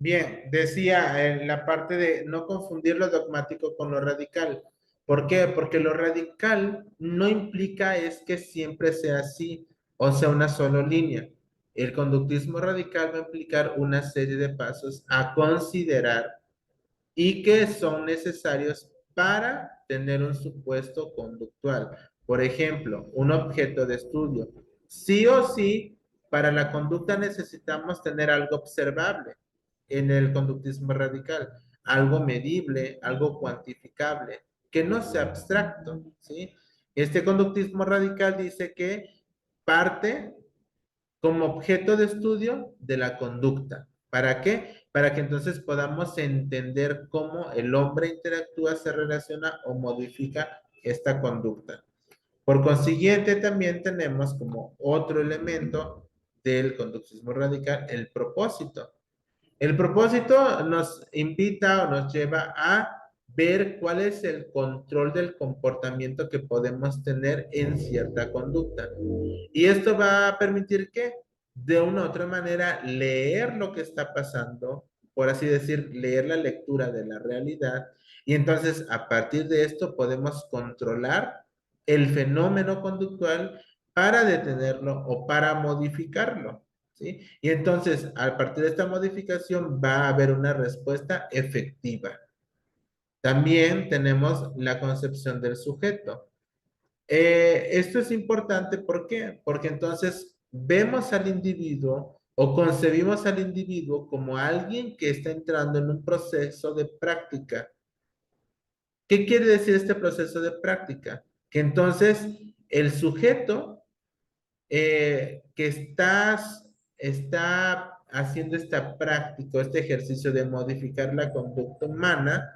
Bien, decía en la parte de no confundir lo dogmático con lo radical. ¿Por qué? Porque lo radical no implica es que siempre sea así, o sea, una sola línea. El conductismo radical va a implicar una serie de pasos a considerar y que son necesarios para tener un supuesto conductual. Por ejemplo, un objeto de estudio. Sí o sí, para la conducta necesitamos tener algo observable en el conductismo radical, algo medible, algo cuantificable, que no sea abstracto, ¿sí? Este conductismo radical dice que parte como objeto de estudio de la conducta. ¿Para qué? Para que entonces podamos entender cómo el hombre interactúa, se relaciona o modifica esta conducta. Por consiguiente, también tenemos como otro elemento del conductismo radical el propósito. El propósito nos invita o nos lleva a ver cuál es el control del comportamiento que podemos tener en cierta conducta. Y esto va a permitir que, de una u otra manera, leer lo que está pasando, por así decir, leer la lectura de la realidad. Y entonces, a partir de esto, podemos controlar el fenómeno conductual para detenerlo o para modificarlo. ¿Sí? Y entonces, a partir de esta modificación, va a haber una respuesta efectiva. También tenemos la concepción del sujeto. Esto es importante, ¿por qué? Porque entonces vemos al individuo o concebimos al individuo como alguien que está entrando en un proceso de práctica. ¿Qué quiere decir este proceso de práctica? Que entonces el sujeto que está haciendo esta práctica, este ejercicio de modificar la conducta humana,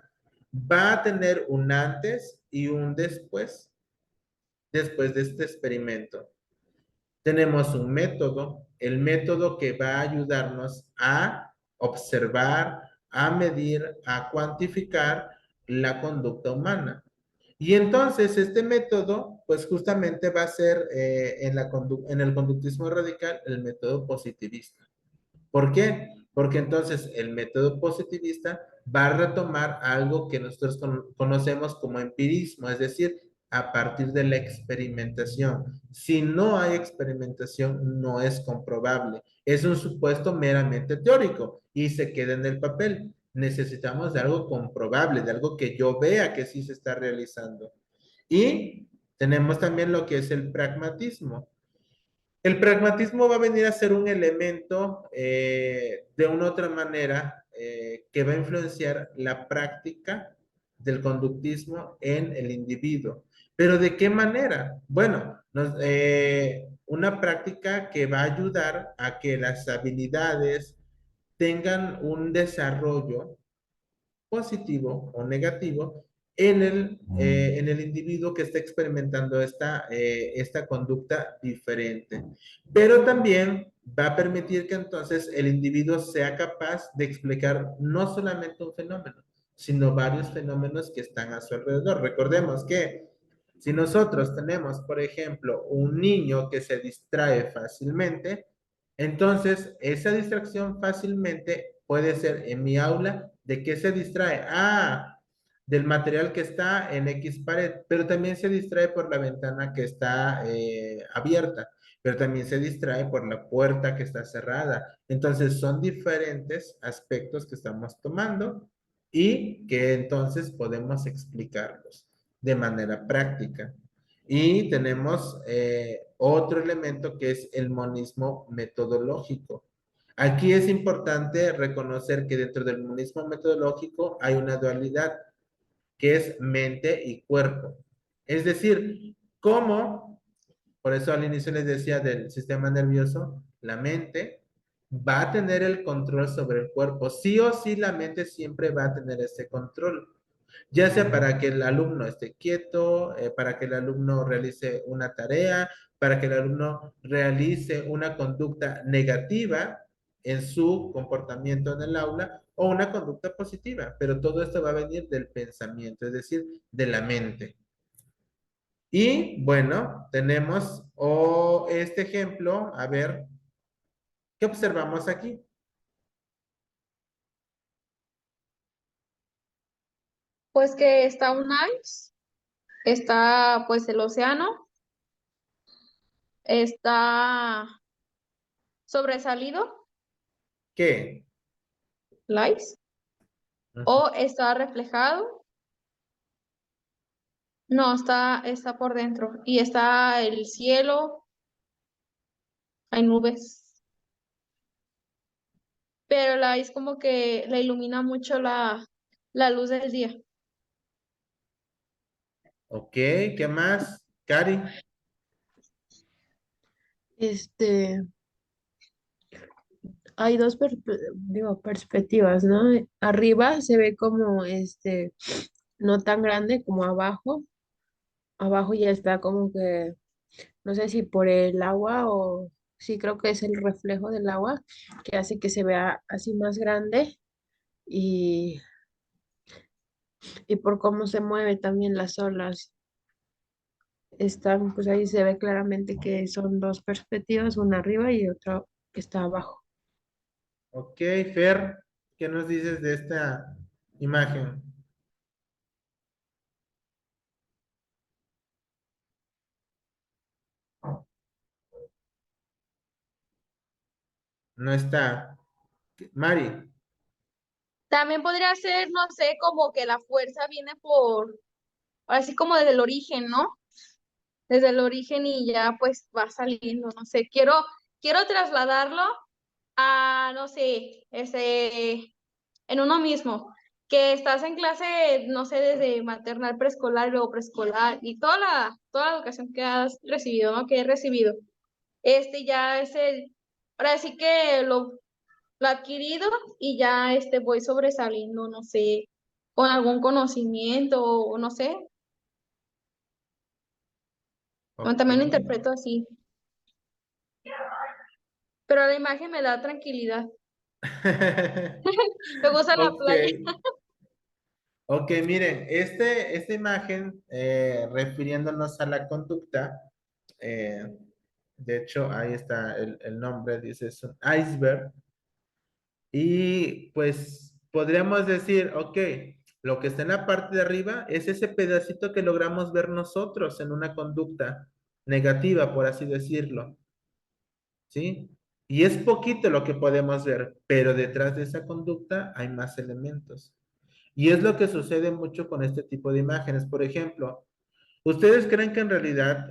va a tener un antes y un después de este experimento. Tenemos un método, el método que va a ayudarnos a observar, a medir, a cuantificar la conducta humana. Y entonces este método, pues justamente va a ser en el conductismo radical el método positivista. ¿Por qué? Porque entonces el método positivista va a retomar algo que nosotros conocemos como empirismo, es decir, a partir de la experimentación. Si no hay experimentación, no es comprobable. Es un supuesto meramente teórico y se queda en el papel. Necesitamos de algo comprobable, de algo que yo vea que sí se está realizando. Y tenemos también lo que es el pragmatismo. El pragmatismo va a venir a ser un elemento de una u otra manera que va a influenciar la práctica del conductismo en el individuo. ¿Pero de qué manera? Bueno, una práctica que va a ayudar a que las habilidades tengan un desarrollo positivo o negativo en el individuo que está experimentando esta conducta diferente. Pero también va a permitir que entonces el individuo sea capaz de explicar no solamente un fenómeno, sino varios fenómenos que están a su alrededor. Recordemos que si nosotros tenemos, por ejemplo, un niño que se distrae fácilmente, entonces esa distracción fácilmente puede ser en mi aula. ¿De qué se distrae? Ah, del material que está en X pared, pero también se distrae por la ventana que está abierta, pero también se distrae por la puerta que está cerrada. Entonces son diferentes aspectos que estamos tomando y que entonces podemos explicarlos de manera práctica. Y tenemos otro elemento que es el monismo metodológico. Aquí es importante reconocer que dentro del monismo metodológico hay una dualidad que es mente y cuerpo. Es decir, cómo, por eso al inicio les decía del sistema nervioso, la mente va a tener el control sobre el cuerpo. Sí o sí, la mente siempre va a tener ese control, ya sea para que el alumno esté quieto, para que el alumno realice una tarea, para que el alumno realice una conducta negativa en su comportamiento en el aula o una conducta positiva, pero todo esto va a venir del pensamiento, es decir, de la mente. Y bueno, tenemos este ejemplo, a ver, ¿qué observamos aquí? Pues que está un ice, está pues el océano, está sobresalido, ¿Qué? el ice, Ujú. o está reflejado. No, está por dentro. Y está el cielo, hay nubes. Pero la ice como que le ilumina mucho la luz del día. Ok, ¿qué más? Cari. Este, hay dos perspectivas, ¿no? Arriba se ve como no tan grande como abajo. Abajo ya está como que, no sé si por el agua o sí creo que es el reflejo del agua que hace que se vea así más grande y, y por cómo se mueve también las olas. Están, pues ahí se ve claramente que son dos perspectivas, una arriba y otra que está abajo. Ok, Fer, ¿qué nos dices de esta imagen? No está. Mari. También podría ser, no sé, como que la fuerza viene así como desde el origen, ¿no? Desde el origen y ya pues va saliendo, no sé. Quiero trasladarlo a, no sé, en uno mismo, que estás en clase, no sé, desde maternal, preescolar, luego preescolar y toda la educación que has recibido, ¿no? Que he recibido. Ya es ahora sí que lo adquirido y ya voy sobresaliendo, no sé, con algún conocimiento o no sé, o Ok. también lo interpreto así, pero la imagen me da tranquilidad. Me gusta la Ok. playa. Ok, miren, esta imagen, refiriéndonos a la conducta, eh, de hecho, ahí está el nombre, dice es un iceberg, y pues podríamos decir, ok, lo que está en la parte de arriba es ese pedacito que logramos ver nosotros en una conducta negativa, por así decirlo, ¿sí? Y es poquito lo que podemos ver, pero detrás de esa conducta hay más elementos. Y es lo que sucede mucho con este tipo de imágenes. Por ejemplo, ¿ustedes creen que en realidad,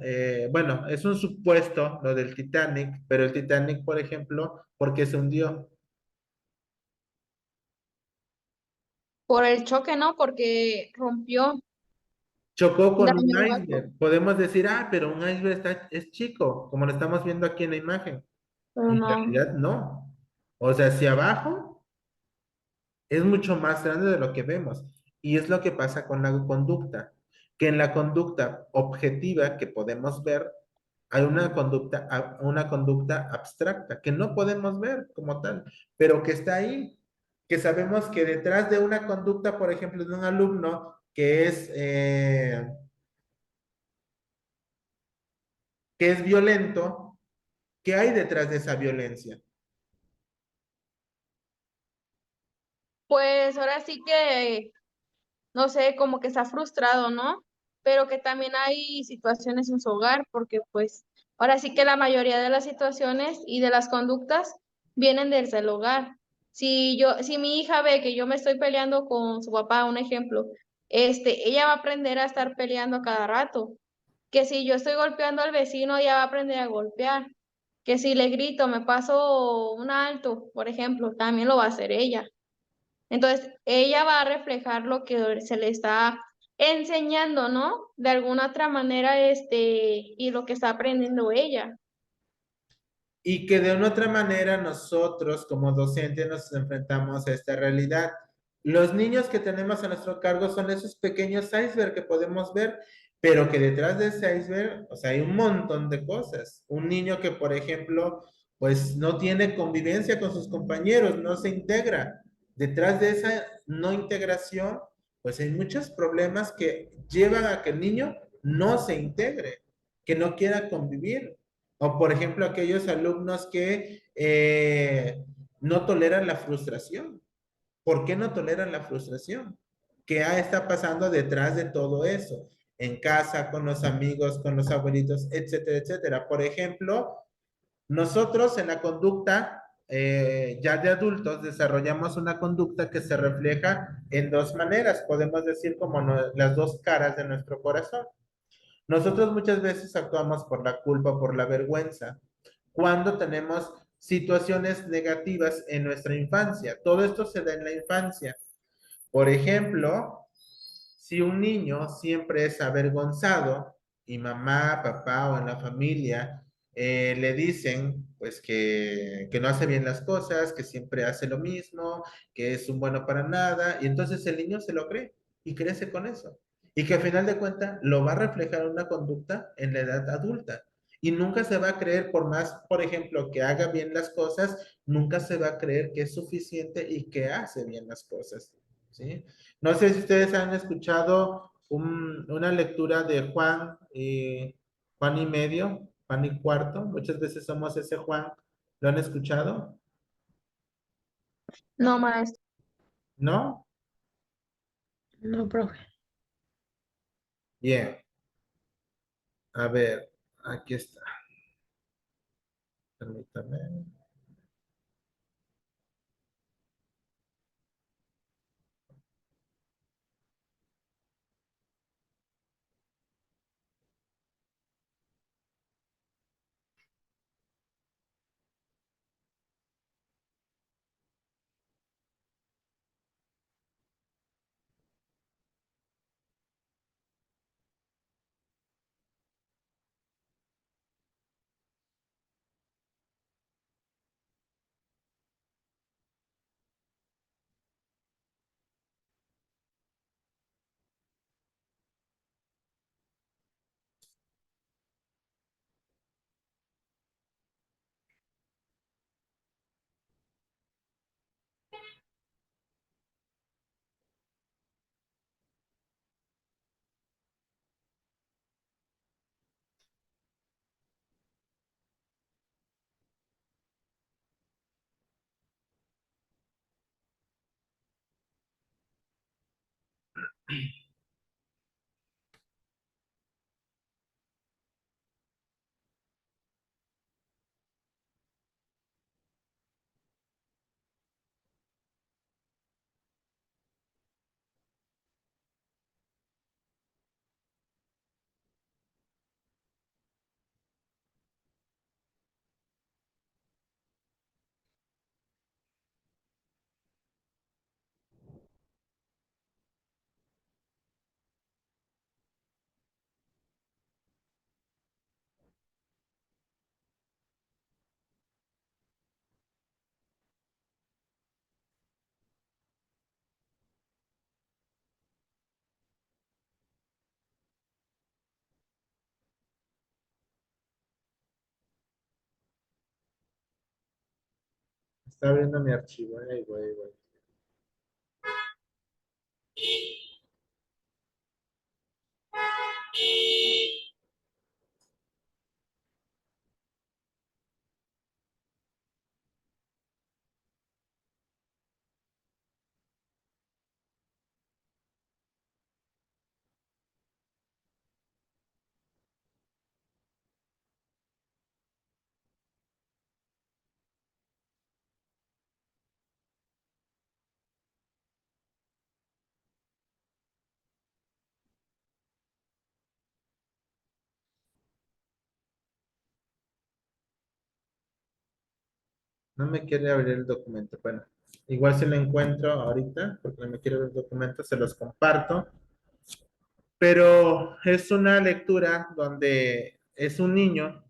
bueno, es un supuesto lo del Titanic, pero el Titanic, por ejemplo, ¿por qué se hundió? Por el choque, ¿no? Porque rompió, Chocó con un dañó el barco, iceberg. Podemos decir, ah, pero un iceberg es chico, como lo estamos viendo aquí en la imagen. pero Y en no. realidad no. O sea, hacia abajo es mucho más grande de lo que vemos. Y es lo que pasa con la conducta, que en la conducta objetiva que podemos ver, hay una conducta abstracta que no podemos ver como tal, pero que está ahí, que sabemos que detrás de una conducta, por ejemplo, de un alumno que es violento, ¿qué hay detrás de esa violencia? Pues ahora sí que no sé, como que está frustrado, ¿no? Pero que también hay situaciones en su hogar, porque pues ahora sí que la mayoría de las situaciones y de las conductas vienen desde el hogar. Si mi hija ve que yo me estoy peleando con su papá, un ejemplo, ella va a aprender a estar peleando a cada rato. Que si yo estoy golpeando al vecino, ella va a aprender a golpear. Que si le grito, me paso un alto, por ejemplo, también lo va a hacer ella. Entonces, ella va a reflejar lo que se le está enseñando, ¿no? De alguna otra manera, y lo que está aprendiendo ella. Y que de una otra manera nosotros como docentes nos enfrentamos a esta realidad. Los niños que tenemos a nuestro cargo son esos pequeños iceberg que podemos ver, pero que detrás de ese iceberg, o sea, hay un montón de cosas. Un niño que, por ejemplo, pues no tiene convivencia con sus compañeros, no se integra. Detrás de esa no integración, pues hay muchos problemas que llevan a que el niño no se integre, que no quiera convivir. O por ejemplo, aquellos alumnos que no toleran la frustración. ¿Por qué no toleran la frustración? ¿Qué está pasando detrás de todo eso? En casa, con los amigos, con los abuelitos, etcétera, etcétera. Por ejemplo, nosotros en la conducta, ya de adultos, desarrollamos una conducta que se refleja en dos maneras, podemos decir como las dos caras de nuestro corazón. Nosotros muchas veces actuamos por la culpa, por la vergüenza, cuando tenemos situaciones negativas en nuestra infancia. Todo esto se da en la infancia. Por ejemplo, si un niño siempre es avergonzado y mamá, papá o en la familia le dicen pues que no hace bien las cosas, que siempre hace lo mismo, que es un bueno para nada, y entonces el niño se lo cree y crece con eso. Y que al final de cuentas lo va a reflejar en una conducta en la edad adulta. Y nunca se va a creer, por más, por ejemplo, que haga bien las cosas, nunca se va a creer que es suficiente y que hace bien las cosas. ¿Sí? No sé si ustedes han escuchado una lectura de Juan y medio, Juan y cuarto. Muchas veces somos ese Juan. ¿Lo han escuchado? No, maestro. ¿No? No, profe. Bien. A ver, aquí está. Permítame. Está abriendo mi archivo. Ahí voy, ahí voy. No me quiere abrir el documento. Bueno, igual si lo encuentro ahorita, porque no me quiere abrir el documento, se los comparto. Pero es una lectura donde es un niño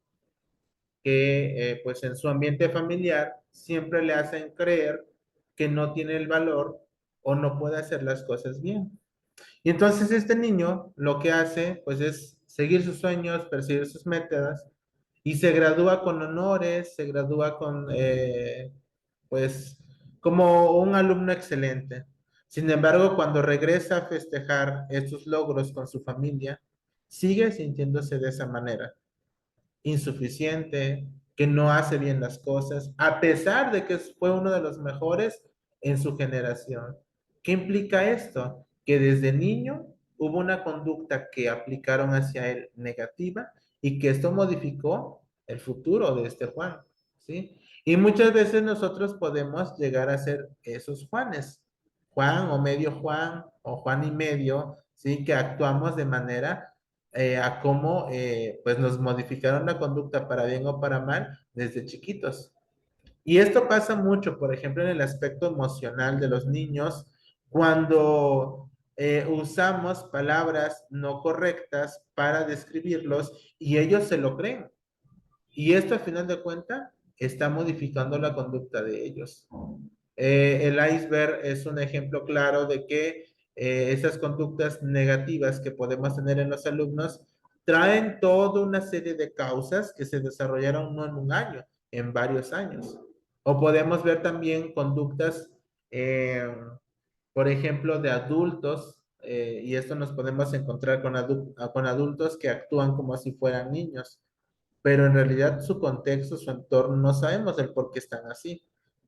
que pues en su ambiente familiar siempre le hacen creer que no tiene el valor o no puede hacer las cosas bien. Y entonces este niño lo que hace pues es seguir sus sueños, perseguir sus metas y se gradúa con honores, se gradúa con pues como un alumno excelente. Sin embargo, cuando regresa a festejar estos logros con su familia, sigue sintiéndose de esa manera insuficiente, que no hace bien las cosas, a pesar de que fue uno de los mejores en su generación. ¿Qué implica esto? que desde niño hubo una conducta que aplicaron hacia él negativa y que esto modificó el futuro de este Juan, ¿sí? Y muchas veces nosotros podemos llegar a ser esos Juanes, Juan o medio Juan o Juan y medio, ¿sí? Que actuamos de manera a cómo pues nos modificaron la conducta para bien o para mal desde chiquitos. Y esto pasa mucho, por ejemplo, en el aspecto emocional de los niños, cuando usamos palabras no correctas para describirlos y ellos se lo creen. Y esto, al final de cuentas, está modificando la conducta de ellos. El iceberg es un ejemplo claro de que esas conductas negativas que podemos tener en los alumnos traen toda una serie de causas que se desarrollaron no en un año, en varios años. O podemos ver también conductas, eh, por ejemplo, de adultos, y esto nos podemos encontrar con adultos que actúan como si fueran niños, pero en realidad su contexto, su entorno, no sabemos el por qué están así,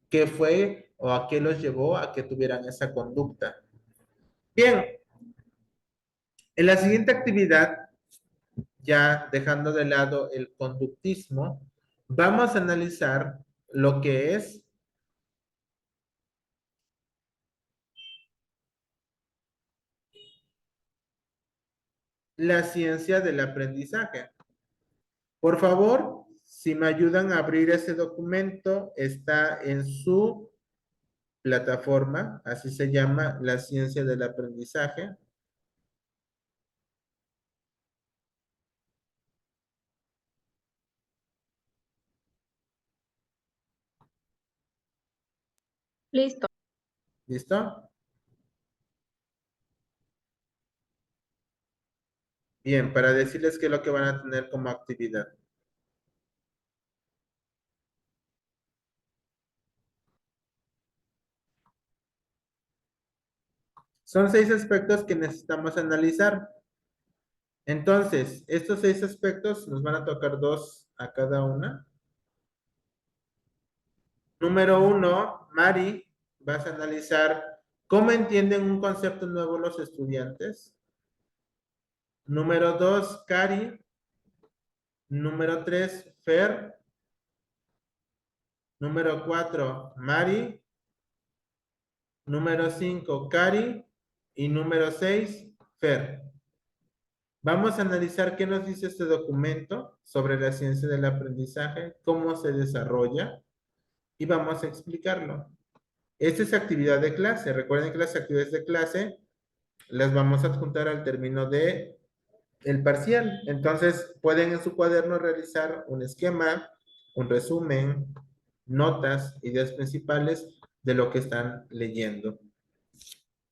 qué fue o a qué los llevó a que tuvieran esa conducta. Bien, en la siguiente actividad, ya dejando de lado el conductismo, vamos a analizar lo que es la ciencia del aprendizaje. Por favor, si me ayudan a abrir ese documento, está en su plataforma, así se llama, la ciencia del aprendizaje. Listo. ¿Listo? Bien, para decirles qué es lo que van a tener como actividad. Son 6 aspectos que necesitamos analizar. Entonces, estos 6 aspectos nos van a tocar 2 a cada una. Número 1, Mari, vas a analizar cómo entienden un concepto nuevo los estudiantes. Número 2, Cari. Número 3, Fer. Número 4, Mari. Número 5, Cari. Y número 6, Fer. Vamos a analizar qué nos dice este documento sobre la ciencia del aprendizaje, cómo se desarrolla y vamos a explicarlo. Esta es actividad de clase. Recuerden que las actividades de clase las vamos a adjuntar al término de el parcial. Entonces, pueden en su cuaderno realizar un esquema, un resumen, notas, ideas principales de lo que están leyendo.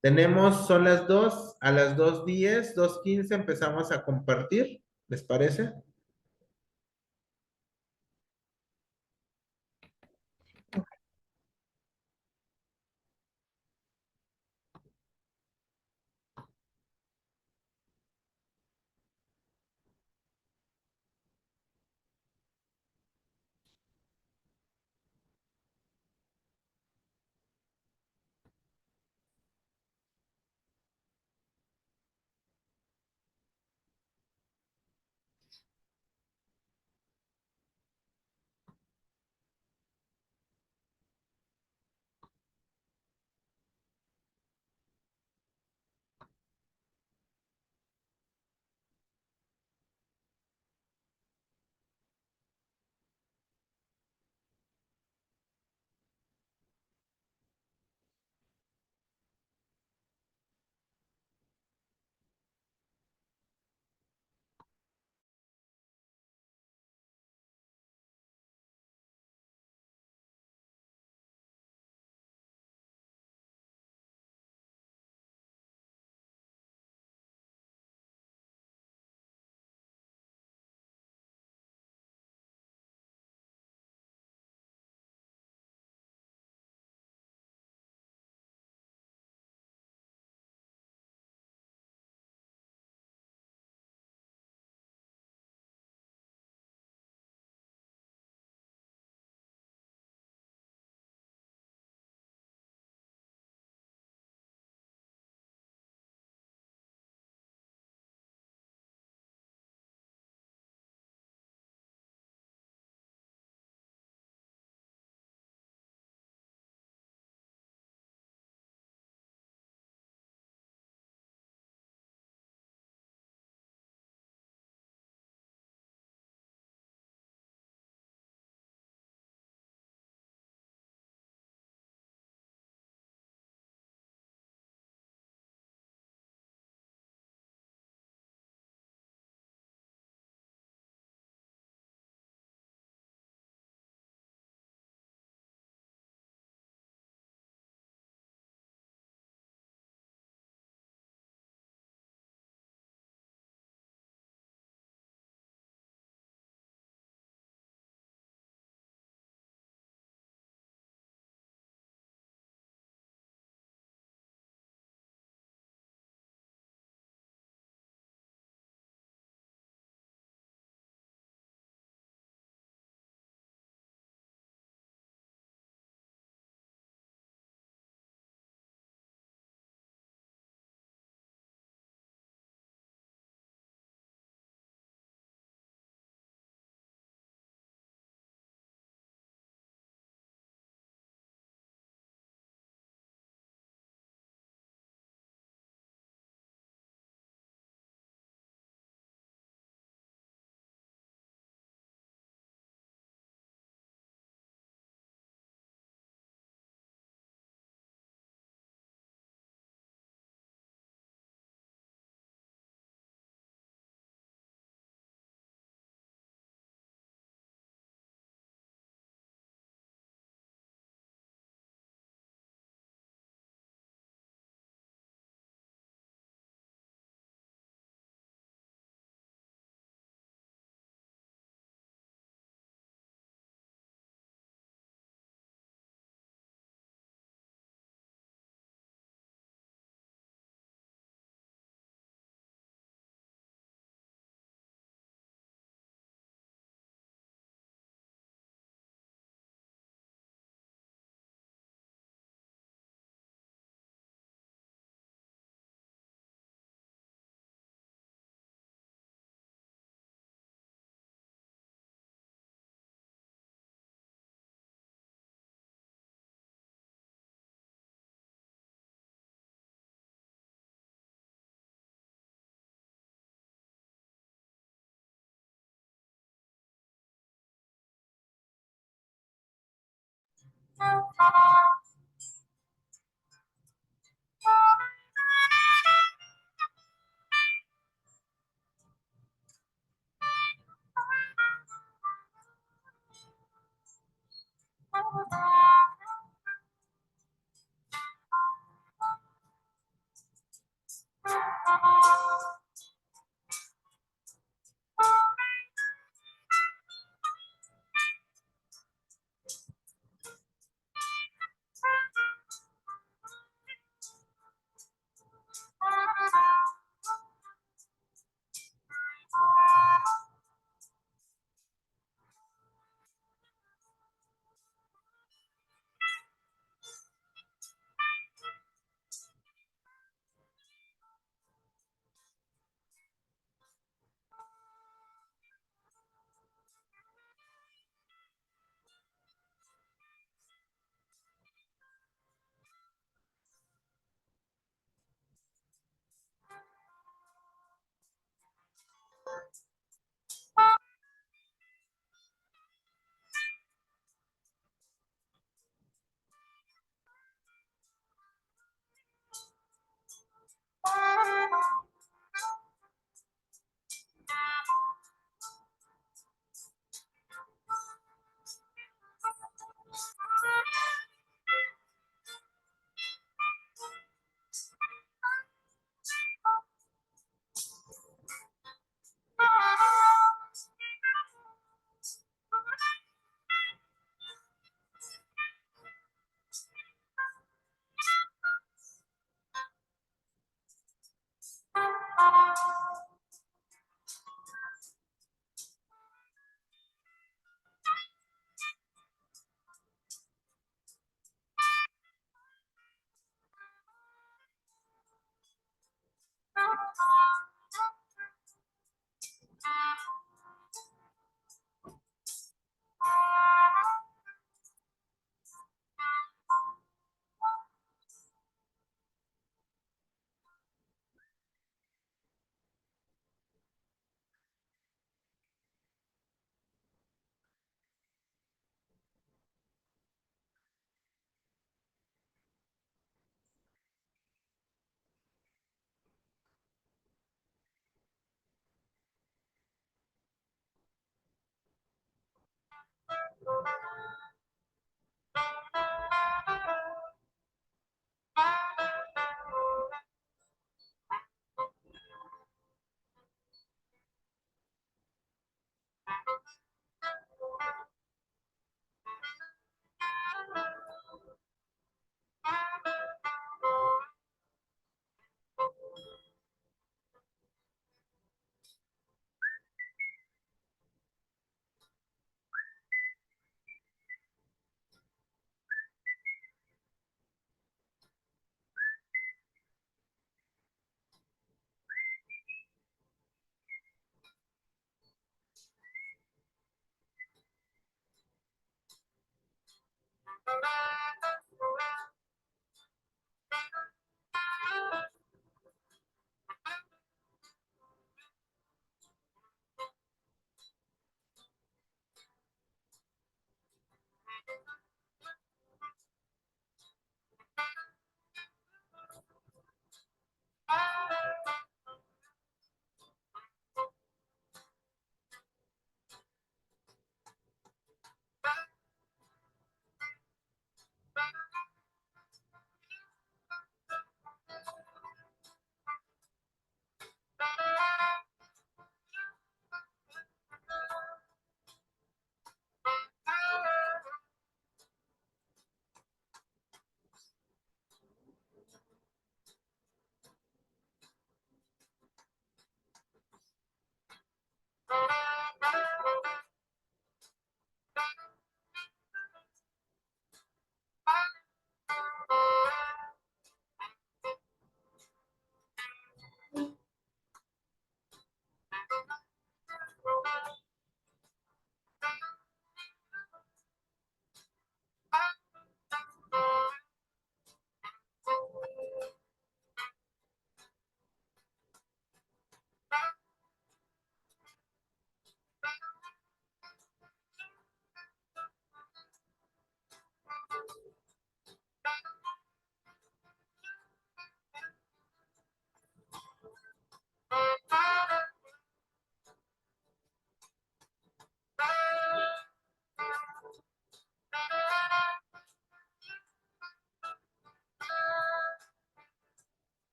Tenemos, son las 2, a las 2:10, 2:15 empezamos a compartir, ¿les parece?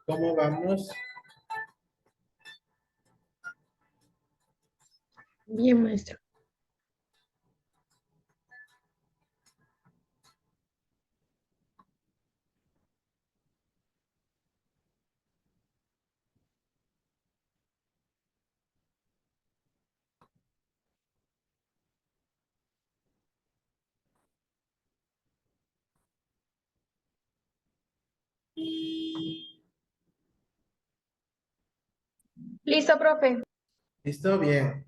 ¿Cómo vamos? Bien, maestro. Listo, profe. ¿Listo? Bien.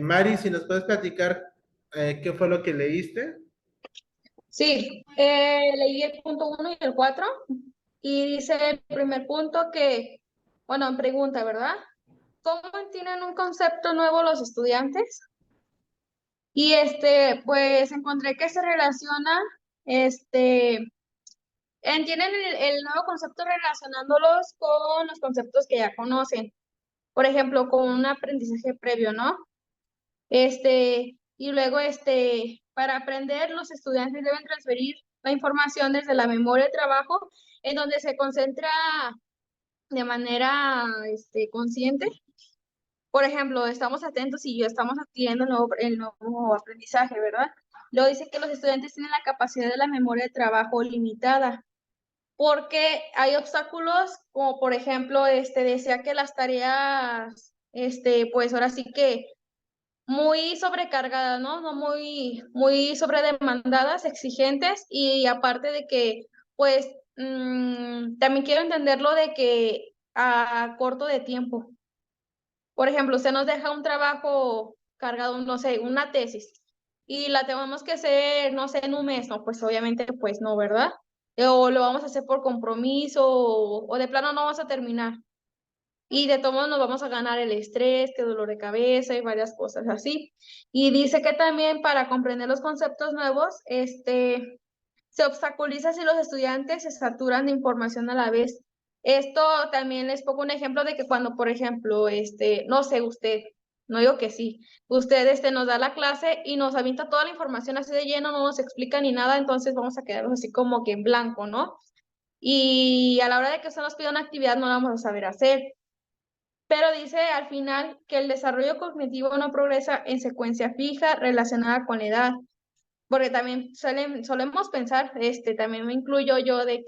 Mari, si nos puedes platicar qué fue lo que leíste. Sí, leí el punto 1 y el 4 y dice el primer punto que, bueno, en pregunta, ¿verdad? ¿Cómo entienden un concepto nuevo los estudiantes? Y pues encontré que se relaciona, este, entienden el nuevo concepto relacionándolos con los conceptos que ya conocen. Por ejemplo, con un aprendizaje previo, ¿no? Y luego, para aprender, los estudiantes deben transferir la información desde la memoria de trabajo, en donde se concentra de manera, consciente. Por ejemplo, estamos atentos y yo estamos adquiriendo el nuevo aprendizaje, ¿verdad? Luego dice que los estudiantes tienen la capacidad de la memoria de trabajo limitada, porque hay obstáculos, como por ejemplo, decía que las tareas, pues ahora sí que muy sobrecargadas, ¿no? No muy sobredemandadas, exigentes, y aparte de que, pues, también quiero entenderlo de que a corto de tiempo. Por ejemplo, usted nos deja un trabajo cargado, no sé, una tesis, y la tenemos que hacer, no sé, en un mes, ¿no? Pues obviamente, pues no, ¿verdad? O lo vamos a hacer por compromiso, o de plano no vamos a terminar. Y de todos modos nos vamos a ganar el estrés, que dolor de cabeza y varias cosas así. Y dice que también para comprender los conceptos nuevos, se obstaculiza si los estudiantes se saturan de información a la vez. Esto también les pongo un ejemplo de que cuando, por ejemplo, no sé, usted, no digo que sí, usted nos da la clase y nos avienta toda la información así de lleno, no nos explica ni nada, entonces vamos a quedarnos así como que en blanco, ¿no? Y a la hora de que usted nos pida una actividad no la vamos a saber hacer. Pero dice al final que el desarrollo cognitivo no progresa en secuencia fija relacionada con la edad, porque también solemos pensar, también me incluyo yo, ay,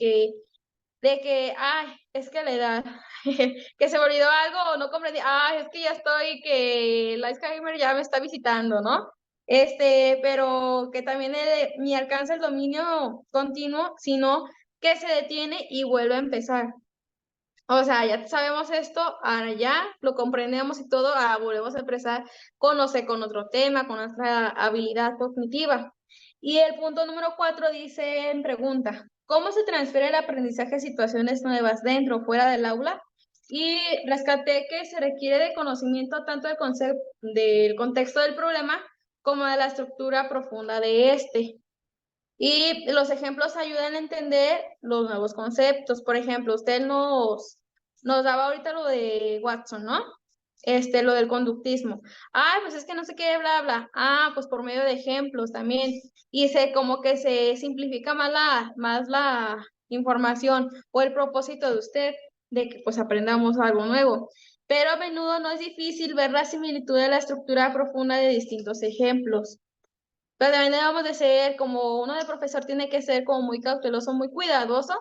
es que la edad, que se me olvidó algo o no comprendí, ay, es que ya estoy, que el Alzheimer ya me está visitando, ¿no? Pero que también ni alcanza el dominio continuo, sino que se detiene y vuelve a empezar. O sea, ya sabemos esto, ahora ya lo comprendemos y todo, volvemos a empezar con, no sé, con otro tema, con nuestra habilidad cognitiva. Y el punto número 4 dice en pregunta, ¿cómo se transfiere el aprendizaje a situaciones nuevas dentro o fuera del aula? Y rescaté que se requiere de conocimiento tanto del concepto, del contexto del problema como de la estructura profunda de este. Y los ejemplos ayudan a entender los nuevos conceptos. Por ejemplo, usted nos daba ahorita lo de Watson, ¿no? Lo del conductismo. Ay, pues es que no sé qué, bla, bla. Ah, pues por medio de ejemplos también. Y como que se simplifica más la información o el propósito de usted de que pues aprendamos algo nuevo. Pero a menudo no es difícil ver la similitud de la estructura profunda de distintos ejemplos. Pero también debemos de ser, como uno de profesor tiene que ser como muy cauteloso, muy cuidadoso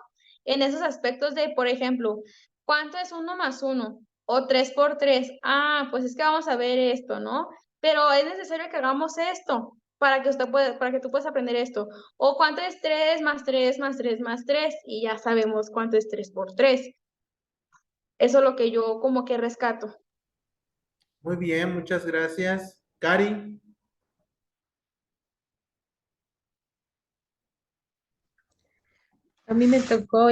en esos aspectos de, por ejemplo, ¿cuánto es 1 más 1? O 3 por 3. Ah, pues es que vamos a ver esto, ¿no? Pero es necesario que hagamos esto para que tú puedas aprender esto. O cuánto es 3 más 3 más 3 más 3. Y ya sabemos cuánto es 3 por 3. Eso es lo que yo como que rescato. Muy bien, muchas gracias. Cari. A mí me tocó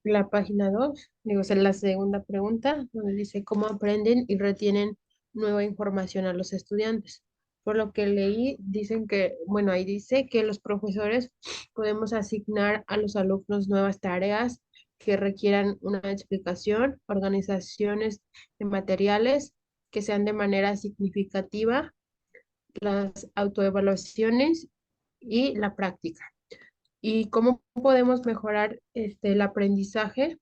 la página 2, digo, o sea, la segunda pregunta, donde dice cómo aprenden y retienen nueva información a los estudiantes. Por lo que leí, dicen que, bueno, ahí dice que los profesores podemos asignar a los alumnos nuevas tareas que requieran una explicación, organizaciones de materiales que sean de manera significativa, las autoevaluaciones y la práctica. ¿Y cómo podemos mejorar el aprendizaje?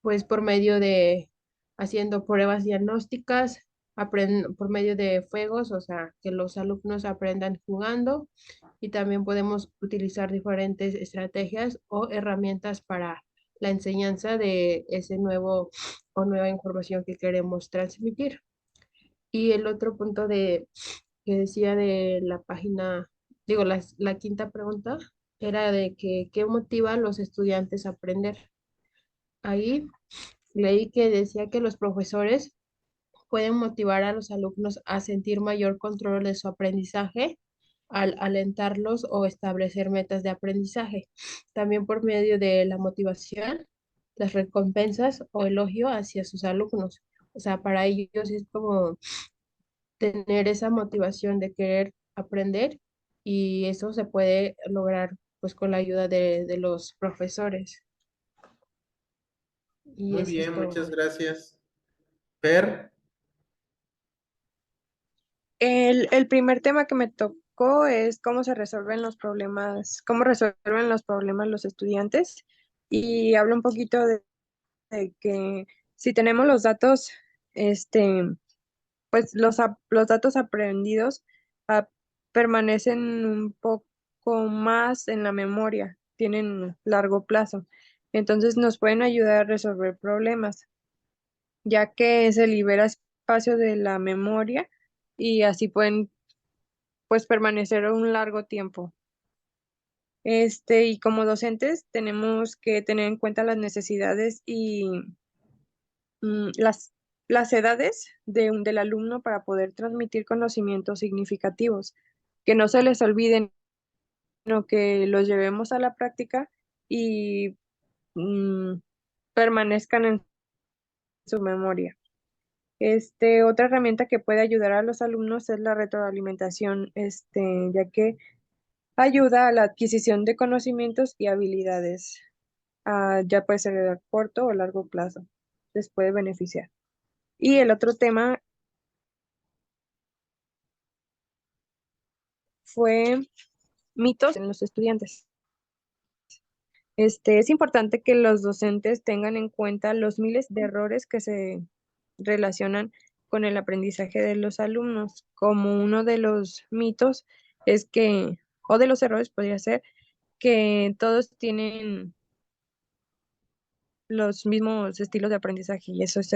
Pues por medio de haciendo pruebas diagnósticas, por medio de juegos, o sea, que los alumnos aprendan jugando, y también podemos utilizar diferentes estrategias o herramientas para la enseñanza de ese nuevo o nueva información que queremos transmitir. Y el otro punto que decía de la página, digo, la quinta pregunta era de que qué motiva a los estudiantes a aprender. Ahí leí que decía que los profesores pueden motivar a los alumnos a sentir mayor control de su aprendizaje al alentarlos o establecer metas de aprendizaje. También por medio de la motivación, las recompensas o elogio hacia sus alumnos. O sea, para ellos es como tener esa motivación de querer aprender, y eso se puede lograr pues con la ayuda de los profesores. Y Muy eso es bien, todo. muchas gracias. Per, El primer tema que me tocó es cómo se resuelven los problemas, cómo resuelven los problemas los estudiantes. Y hablo un poquito de que si tenemos los datos, pues los datos aprendidos ah, permanecen un poco más en la memoria, tienen largo plazo. Entonces nos pueden ayudar a resolver problemas, ya que se libera espacio de la memoria y así pueden pues permanecer un largo tiempo. Y como docentes tenemos que tener en cuenta las necesidades y las edades del alumno para poder transmitir conocimientos significativos, que no se les olviden, sino que los llevemos a la práctica y mm, permanezcan en su memoria. Otra herramienta que puede ayudar a los alumnos es la retroalimentación, ya que ayuda a la adquisición de conocimientos y habilidades. Ya puede ser a corto o largo plazo. Les puede beneficiar. Y el otro tema fue mitos en los estudiantes. Es importante que los docentes tengan en cuenta los miles de errores que se relacionan con el aprendizaje de los alumnos. Como uno de los mitos es que, o de los errores podría ser, que todos tienen los mismos estilos de aprendizaje, y eso es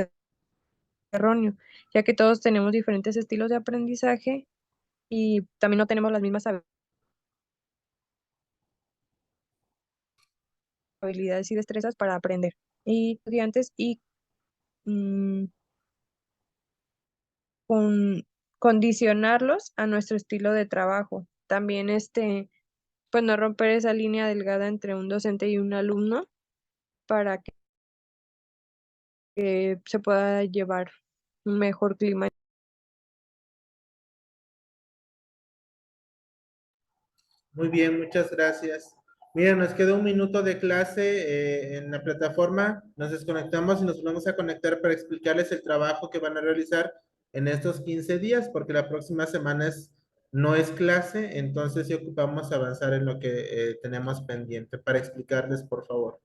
erróneo, ya que todos tenemos diferentes estilos de aprendizaje y también no tenemos las mismas habilidades y destrezas para aprender. Y estudiantes y mm, con, condicionarlos a nuestro estilo de trabajo. También pues no romper esa línea delgada entre un docente y un alumno para que se pueda llevar un mejor clima. muy bien, muchas gracias. Mira, nos queda un minuto de clase en la plataforma. Nos desconectamos y nos volvemos a conectar para explicarles el trabajo que van a realizar en estos 15 días, porque la próxima semana no es clase, entonces sí ocupamos avanzar en lo que tenemos pendiente para explicarles, por favor.